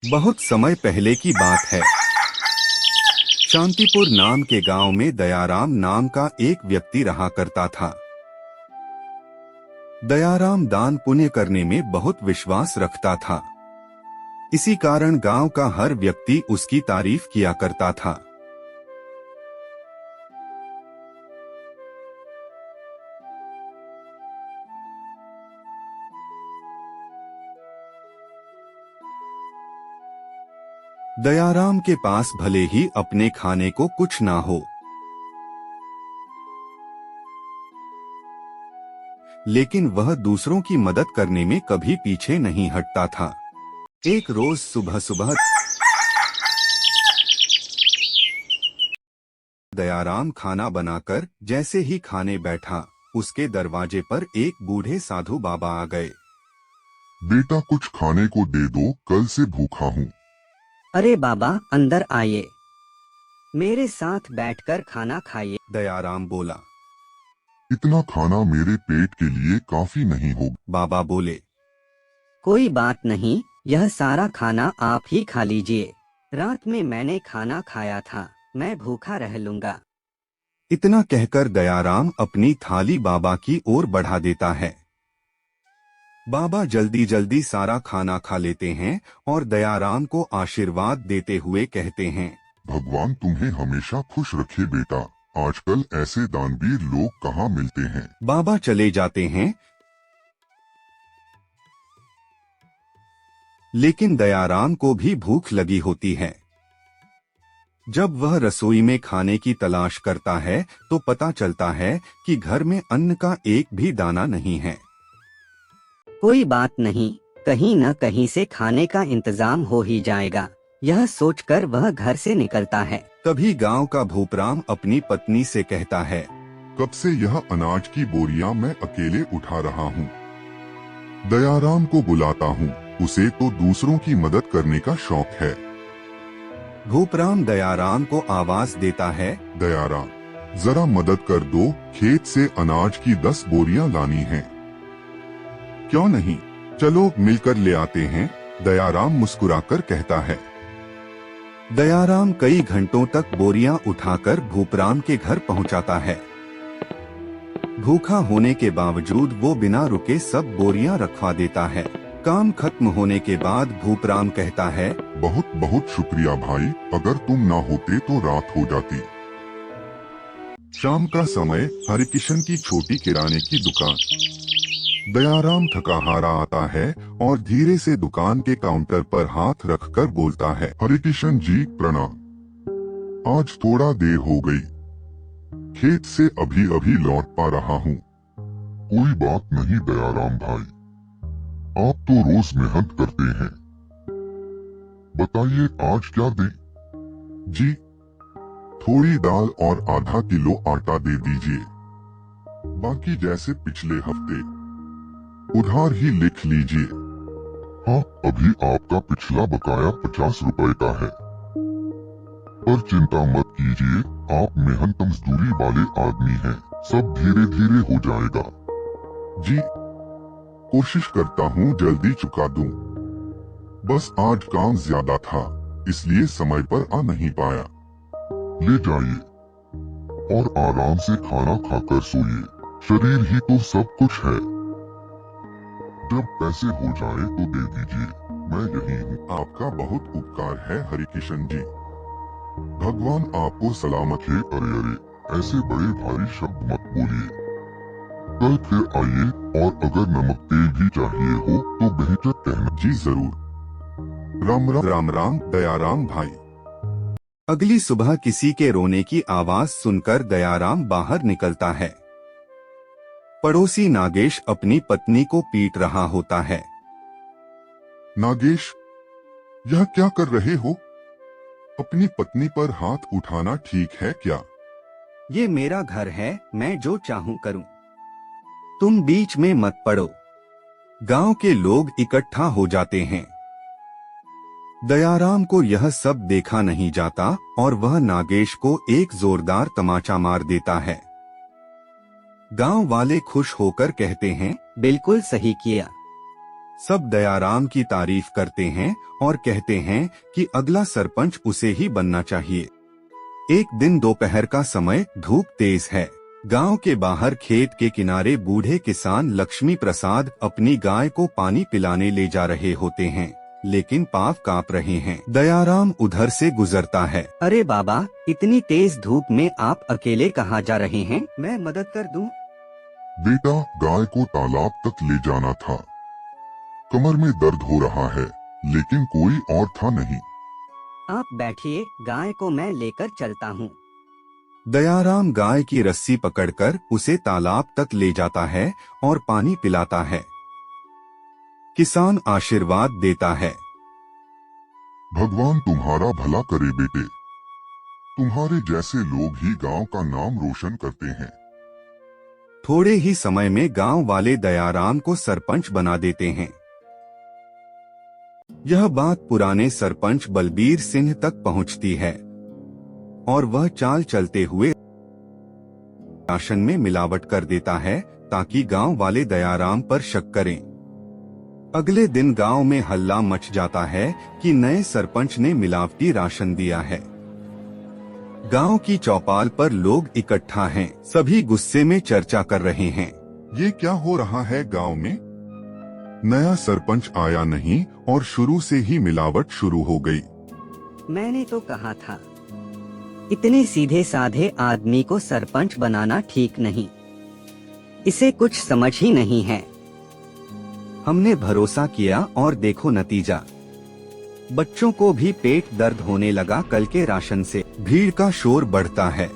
बहुत समय पहले की बात है। शांतिपुर नाम के गांव में दयाराम नाम का एक व्यक्ति रहा करता था। दयाराम दान पुण्य करने में बहुत विश्वास रखता था। इसी कारण गांव का हर व्यक्ति उसकी तारीफ किया करता था। दयाराम के पास भले ही अपने खाने को कुछ ना हो, लेकिन वह दूसरों की मदद करने में कभी पीछे नहीं हटता था। एक रोज सुबह सुबह दयाराम खाना बनाकर जैसे ही खाने बैठा, उसके दरवाजे पर एक बूढ़े साधु बाबा आ गए। बेटा कुछ खाने को दे दो, कल से भूखा हूँ। अरे बाबा अंदर आइए, मेरे साथ बैठकर खाना खाइए। दयाराम बोला। इतना खाना मेरे पेट के लिए काफी नहीं होगा। बाबा बोले। कोई बात नहीं, यह सारा खाना आप ही खा लीजिए। रात में मैंने खाना खाया था, मैं भूखा रह लूंगा। इतना कहकर दयाराम अपनी थाली बाबा की ओर बढ़ा देता है। बाबा जल्दी जल्दी सारा खाना खा लेते हैं और दयाराम को आशीर्वाद देते हुए कहते हैं, भगवान तुम्हें हमेशा खुश रखे बेटा, आजकल ऐसे दानवीर लोग कहाँ मिलते हैं। बाबा चले जाते हैं, लेकिन दयाराम को भी भूख लगी होती है। जब वह रसोई में खाने की तलाश करता है तो पता चलता है कि घर में अन्न का एक भी दाना नहीं है। कोई बात नहीं, कहीं न कहीं से खाने का इंतजाम हो ही जाएगा, यह सोचकर वह घर से निकलता है। तभी गांव का भूपराम अपनी पत्नी से कहता है, कब से यह अनाज की बोरियां मैं अकेले उठा रहा हूँ। दयाराम को बुलाता हूँ, उसे तो दूसरों की मदद करने का शौक है। भूपराम दयाराम को आवाज देता है, दयाराम जरा मदद कर दो, खेत से अनाज की 10 बोरियां लानी हैं। क्यों नहीं, चलो मिलकर ले आते हैं, दयाराम मुस्कुराकर कहता है। दयाराम कई घंटों तक बोरियां उठाकर भूपराम के घर पहुंचाता है। भूखा होने के बावजूद वो बिना रुके सब बोरियां रखवा देता है। काम खत्म होने के बाद भूपराम कहता है, बहुत बहुत शुक्रिया भाई, अगर तुम ना होते तो रात हो जाती। शाम का समय, हरिकिशन की छोटी किराने की दुकान। दयाराम थका हारा आता है और धीरे से दुकान के काउंटर पर हाथ रखकर बोलता है, हरिकिशन जी प्रणाम, आज थोड़ा देर हो गई, खेत से अभी अभी लौट पा रहा हूँ। कोई बात नहीं दयाराम भाई, आप तो रोज मेहनत करते हैं, बताइए आज क्या दें। जी, थोड़ी दाल और आधा किलो आटा दे दीजिए, बाकी जैसे पिछले हफ्ते उधार ही लिख लीजिए। हाँ, अभी आपका पिछला बकाया 50 रुपए का है, पर चिंता मत कीजिए, आप मेहनत मजदूरी वाले आदमी हैं, सब धीरे धीरे हो जाएगा। जी, कोशिश करता हूँ जल्दी चुका दूं, बस आज काम ज्यादा था इसलिए समय पर आ नहीं पाया। ले जाइए और आराम से खाना खाकर सोइए, शरीर ही तो सब कुछ है। जब पैसे हो जाए तो दे दीजिए, मैं यही हूँ। आपका बहुत उपकार है हरिकिशन जी, भगवान आपको सलामत है। अरे अरे, ऐसे बड़े भारी शब्द मत बोलिए, कल फिर आइए, और अगर नमक तेल भी चाहिए हो तो बेहिचक कहना। जी जरूर। राम राम। राम राम दयाराम भाई। अगली सुबह किसी के रोने की आवाज सुनकर दयाराम बाहर निकलता है। पड़ोसी नागेश अपनी पत्नी को पीट रहा होता है। नागेश, यह क्या कर रहे हो? अपनी पत्नी पर हाथ उठाना ठीक है क्या? ये मेरा घर है, मैं जो चाहूं करूं, तुम बीच में मत पड़ो। गांव के लोग इकट्ठा हो जाते हैं। दयाराम को यह सब देखा नहीं जाता और वह नागेश को एक जोरदार तमाचा मार देता है। गांव वाले खुश होकर कहते हैं, बिल्कुल सही किया, सब दयाराम की तारीफ करते हैं और कहते हैं कि अगला सरपंच उसे ही बनना चाहिए। एक दिन दोपहर का समय, धूप तेज है। गांव के बाहर खेत के किनारे बूढ़े किसान लक्ष्मी प्रसाद अपनी गाय को पानी पिलाने ले जा रहे होते हैं, लेकिन पाँव कांप रहे हैं। दयाराम उधर से गुजरता है। अरे बाबा, इतनी तेज धूप में आप अकेले कहाँ जा रहे हैं? मैं मदद कर दूं? बेटा, गाय को तालाब तक ले जाना था। कमर में दर्द हो रहा है, लेकिन कोई और था नहीं। आप बैठिए, गाय को मैं लेकर चलता हूँ। दयाराम गाय की रस्सी पकड़कर उसे तालाब तक ले जाता है और पानी पिलाता है। किसान आशीर्वाद देता है। भगवान तुम्हारा भला करे बेटे। तुम्हारे जैसे लोग ही गांव का नाम रोशन करते हैं। थोड़े ही समय में गांव वाले दयाराम को सरपंच बना देते हैं। यह बात पुराने सरपंच बलबीर सिंह तक पहुंचती है और वह चाल चलते हुए राशन में मिलावट कर देता है ताकि गांव वाले दयाराम पर शक करें। अगले दिन गांव में हल्ला मच जाता है कि नए सरपंच ने मिलावटी राशन दिया है। गांव की चौपाल पर लोग इकट्ठा हैं। सभी गुस्से में चर्चा कर रहे हैं। ये क्या हो रहा है गांव में? नया सरपंच आया नहीं और शुरू से ही मिलावट शुरू हो गई। मैंने तो कहा था, इतने सीधे साधे आदमी को सरपंच बनाना ठीक नहीं। इसे कुछ समझ ही नहीं है। हमने भरोसा किया और देखो नतीजा। बच्चों को भी पेट दर्द होने लगा कल के राशन से। भीड़ का शोर बढ़ता है।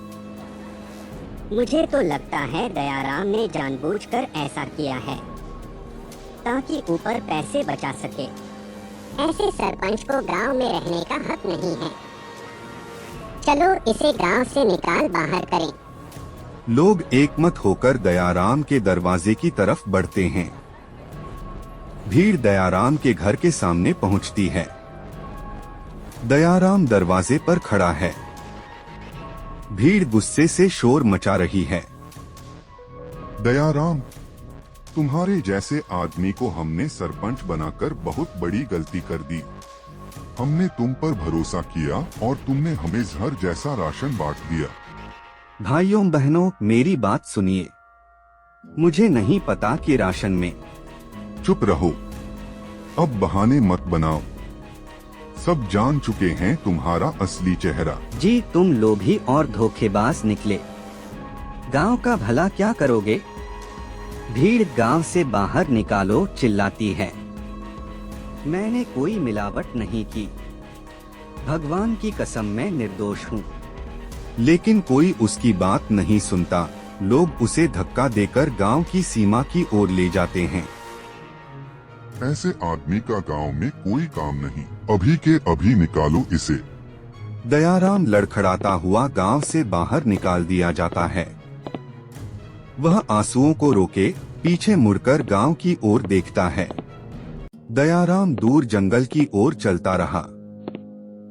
मुझे तो लगता है दयाराम ने जानबूझकर ऐसा किया है ताकि ऊपर पैसे बचा सके। ऐसे सरपंच को गांव में रहने का हक नहीं है। चलो इसे गांव से निकाल बाहर करें। लोग एकमत होकर दयाराम के दरवाजे की तरफ बढ़ते हैं। भीड़ दयाराम के घर के सामने पहुंचती है। दयाराम दरवाजे पर खड़ा है। भीड़ गुस्से से शोर मचा रही है। दयाराम, तुम्हारे जैसे आदमी को हमने सरपंच बनाकर बहुत बड़ी गलती कर दी। हमने तुम पर भरोसा किया और तुमने हमें जहर जैसा राशन बांट दिया। भाइयों बहनों, मेरी बात सुनिए। मुझे नहीं पता कि राशन में। चुप रहो, अब बहाने मत बनाओ। सब जान चुके हैं तुम्हारा असली चेहरा। जी, तुम लोभी और धोखेबाज निकले। गांव का भला क्या करोगे? भीड़ गांव से बाहर निकालो चिल्लाती है। मैंने कोई मिलावट नहीं की। भगवान की कसम, मैं निर्दोष हूँ। लेकिन कोई उसकी बात नहीं सुनता। लोग उसे धक्का देकर गांव की सीमा की ओर ले जाते हैं। ऐसे आदमी का गांव में कोई काम नहीं। अभी के अभी निकालो इसे। दयाराम लड़खड़ाता हुआ गांव से बाहर निकाल दिया जाता है। वह आंसुओं को रोके पीछे मुड़कर गांव की ओर देखता है। दयाराम दूर जंगल की ओर चलता रहा।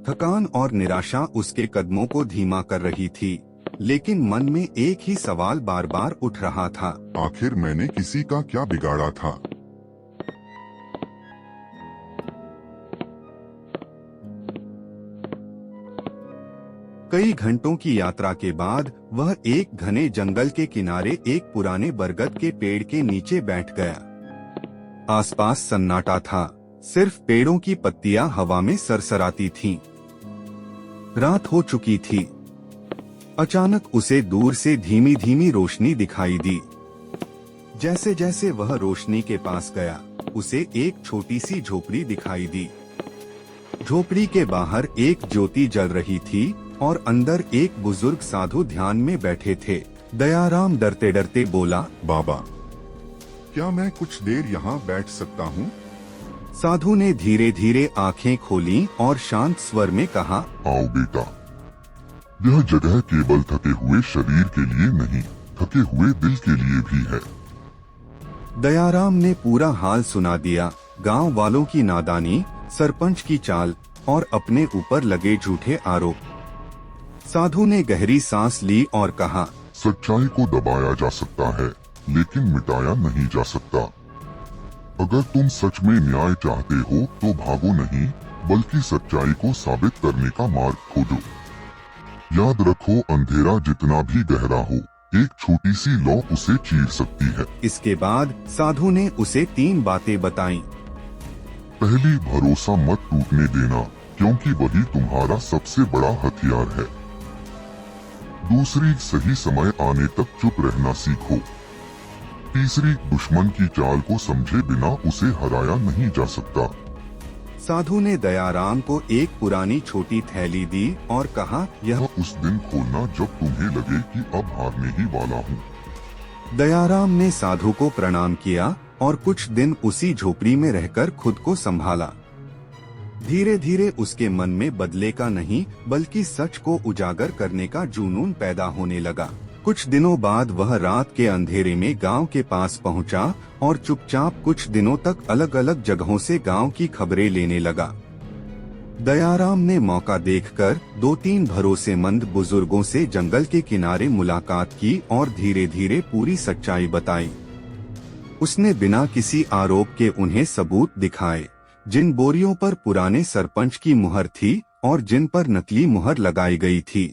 थकान और निराशा उसके कदमों को धीमा कर रही थी, लेकिन मन में एक ही सवाल बार बार उठ रहा था। आखिर मैंने किसी का क्या बिगाड़ा था? कई घंटों की यात्रा के बाद वह एक घने जंगल के किनारे एक पुराने बरगद के पेड़ के नीचे बैठ गया। आसपास सन्नाटा था, सिर्फ पेड़ों की पत्तियां हवा में सरसराती थीं। रात हो चुकी थी। अचानक उसे दूर से धीमी धीमी रोशनी दिखाई दी। जैसे जैसे वह रोशनी के पास गया, उसे एक छोटी सी झोपड़ी दिखाई दी। झोपड़ी के बाहर एक ज्योति जल रही थी और अंदर एक बुजुर्ग साधु ध्यान में बैठे थे। दयाराम डरते डरते बोला, बाबा, क्या मैं कुछ देर यहाँ बैठ सकता हूँ? साधु ने धीरे धीरे आंखें खोली और शांत स्वर में कहा, आओ बेटा, यह जगह केवल थके हुए शरीर के लिए नहीं, थके हुए दिल के लिए भी है। दयाराम ने पूरा हाल सुना दिया। गांव वालों की नादानी, सरपंच की चाल और अपने ऊपर लगे झूठे आरोप। साधु ने गहरी सांस ली और कहा, सच्चाई को दबाया जा सकता है, लेकिन मिटाया नहीं जा सकता। अगर तुम सच में न्याय चाहते हो तो भागो नहीं, बल्कि सच्चाई को साबित करने का मार्ग खोजो। याद रखो, अंधेरा जितना भी गहरा हो, एक छोटी सी लौ उसे चीर सकती है। इसके बाद साधु ने उसे 3 बातें बताईं। पहली, भरोसा मत टूटने देना, क्योंकि वही तुम्हारा सबसे बड़ा हथियार है। दूसरी, सही समय आने तक चुप रहना सीखो। तीसरी, दुश्मन की चाल को समझे बिना उसे हराया नहीं जा सकता। साधु ने दयाराम को एक पुरानी छोटी थैली दी और कहा, यह यह उस दिन खोलना जब तुम्हें लगे कि अब हारने ही वाला हूँ। दयाराम ने साधु को प्रणाम किया और कुछ दिन उसी झोपड़ी में रहकर खुद को संभाला। धीरे धीरे उसके मन में बदले का नहीं बल्कि सच को उजागर करने का जुनून पैदा होने लगा। कुछ दिनों बाद वह रात के अंधेरे में गांव के पास पहुंचा और चुपचाप कुछ दिनों तक अलग अलग जगहों से गांव की खबरें लेने लगा। दयाराम ने मौका देखकर 2-3 भरोसेमंद बुजुर्गों से जंगल के किनारे मुलाकात की और धीरे धीरे पूरी सच्चाई बताई। उसने बिना किसी आरोप के उन्हें सबूत दिखाए, जिन बोरियों पर पुराने सरपंच की मुहर थी और जिन पर नकली मुहर लगाई गई थी।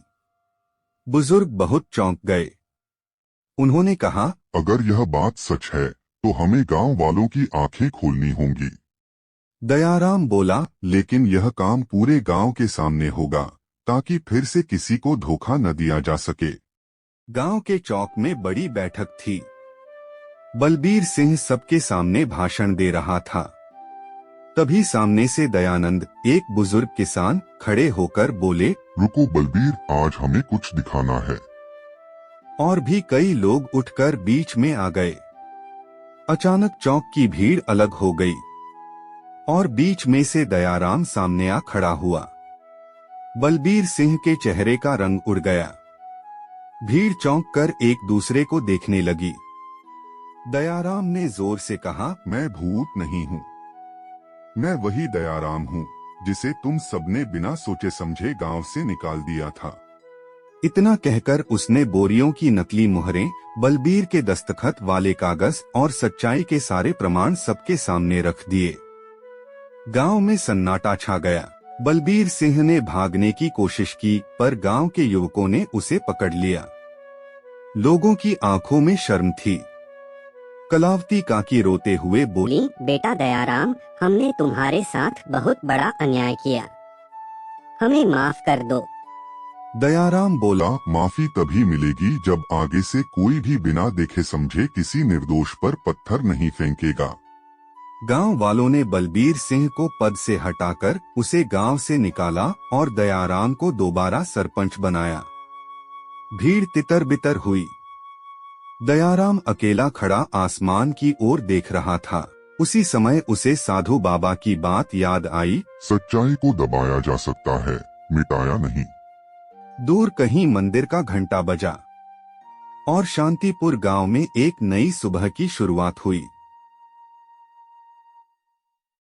बुजुर्ग बहुत चौंक गए। उन्होंने कहा, अगर यह बात सच है तो हमें गांव वालों की आंखें खोलनी होंगी। दयाराम बोला, लेकिन यह काम पूरे गांव के सामने होगा, ताकि फिर से किसी को धोखा न दिया जा सके। गांव के चौक में बड़ी बैठक थी। बलबीर सिंह सबके सामने भाषण दे रहा था। तभी सामने से दयानंद, एक बुजुर्ग किसान, खड़े होकर बोले, रुको बलबीर, आज हमें कुछ दिखाना है। और भी कई लोग उठकर बीच में आ गए। अचानक चौक की भीड़ अलग हो गई और बीच में से दयाराम सामने आ खड़ा हुआ। बलबीर सिंह के चेहरे का रंग उड़ गया। भीड़ चौंक कर एक दूसरे को देखने लगी। दयाराम ने जोर से कहा, मैं भूत नहीं हूँ, मैं वही दयाराम हूँ जिसे तुम सबने बिना सोचे समझे गांव से निकाल दिया था। इतना कहकर उसने बोरियों की नकली मुहरें, बलबीर के दस्तखत वाले कागज और सच्चाई के सारे प्रमाण सबके सामने रख दिए। गांव में सन्नाटा छा गया। बलबीर सिंह ने भागने की कोशिश की, पर गांव के युवकों ने उसे पकड़ लिया। लोगों की आंखों में शर्म थी। कलावती काकी रोते हुए बोली, बेटा दयाराम, हमने तुम्हारे साथ बहुत बड़ा अन्याय किया, हमें माफ कर दो। दयाराम बोला, माफी तभी मिलेगी जब आगे से कोई भी बिना देखे समझे किसी निर्दोष पर पत्थर नहीं फेंकेगा। गांव वालों ने बलबीर सिंह को पद से हटाकर उसे गांव से निकाला और दयाराम को दोबारा सरपंच बनाया। भीड़ तितर बितर हुई। दयाराम अकेला खड़ा आसमान की ओर देख रहा था। उसी समय उसे साधु बाबा की बात याद आई, सच्चाई को दबाया जा सकता है, मिटाया नहीं। दूर कहीं मंदिर का घंटा बजा और शांतिपुर गांव में एक नई सुबह की शुरुआत हुई।